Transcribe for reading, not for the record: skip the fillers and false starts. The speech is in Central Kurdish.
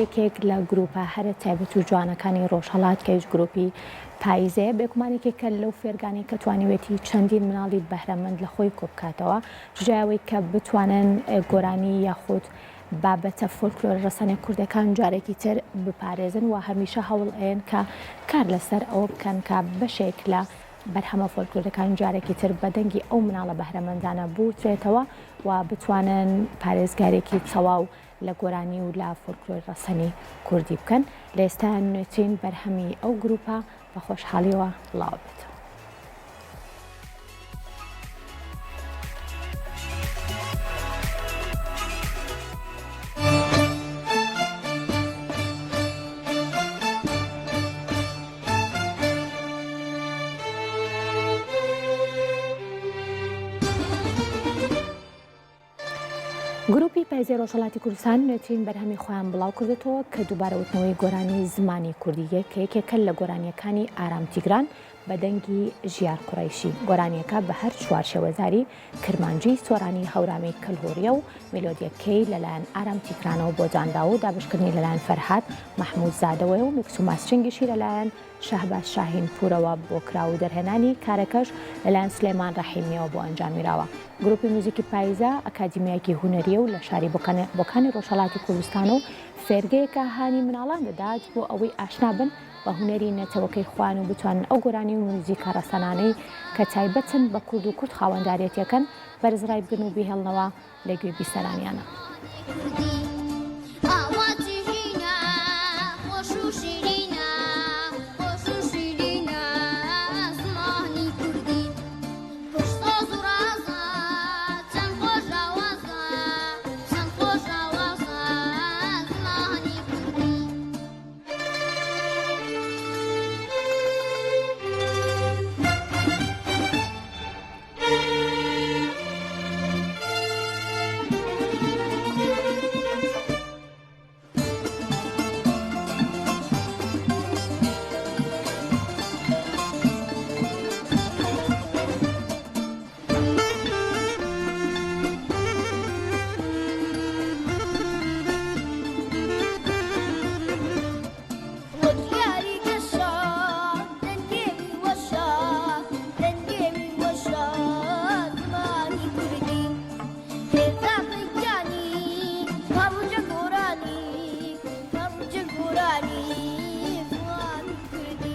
یەکێک لە گروپە هەرە تایبەت و جوانەکانی ڕۆژهەڵات کە هیچ گروپی پایزەیە بێگومانێکێکە لەو فێرگانی کە توانیوێتی چەندین مناڵی بەهرەمەند لە خۆی کۆبکاتەوە ژایەوەی کە بتوانن گۆرانی یاخود بابەتە فۆلکلۆر ڕەسەنە کوردەکان جارێکی تر بپارێزن و هەمیشە هەوڵ ئەیەن کە کار لەسەر ئەوە بکەن کە بەشێک لە بەرهەمە فۆلکلۆرەکان جارێکی تر بەدەنگی ئەو مناڵە بەهرەمەندانە بوترێتەوە و بتوانن پارێزگارێکی تەواو لە گۆرانی و لە فۆلکلۆر ڕەسەنی کوردی بکەن. لە ئێستا نوێترین بەرهەمی ئەو گروپە بە خۆشحاڵیەوە بڵاو بێتەوە. گروپی پایزەی ڕۆژهەڵاتی کوردستان نوێترین بەرهەمی خۆیان بڵاو کردێتەوە کە دووبارە وتنەوەی گۆرانی زمانی کوردیە کە یەکێکە لە گۆرانیەکانی ئارامتیگران بەدەنگی ژیار قوڕیشی. گۆرانیەکە بە هەر چوار شێوەزاری کرمانجی، سۆرانی هەورامی کەلهۆریە و مێلۆدیەکەی لەلایەن ئارامتیگرانەوە بۆ جانداوە و دابشکردنی لەلایەن فەرهاد مەحموود زادەوەی و میکس و ماسترینگیشی لەلایەن شەهباز شاهین پورەوە بۆ کرا و دەرهێنانی کارەکەش لەلایەن سلێمان ڕەحیمیەوە بۆ ئەنجامیراوە. گروپی موزیکی پایزە ئەکادیمیایەکی هونەریە و لە شاری بۆکانی ڕۆژهەڵاتی کوردستان و فێرگەیەکە هانی مناڵان دەدات بۆ ئەوەی ئاشنا بن بە هونەری نەتەوەکەی خوان و بتوانن ئەو گۆرانی و موزیکە ڕەسەنانەی کە تایبەتن بە کورد و کورد خاوەنداریەتیەکەن بەرزڕای بگرن و بیهێڵنەوە لە گوێ بیسەرانیانە.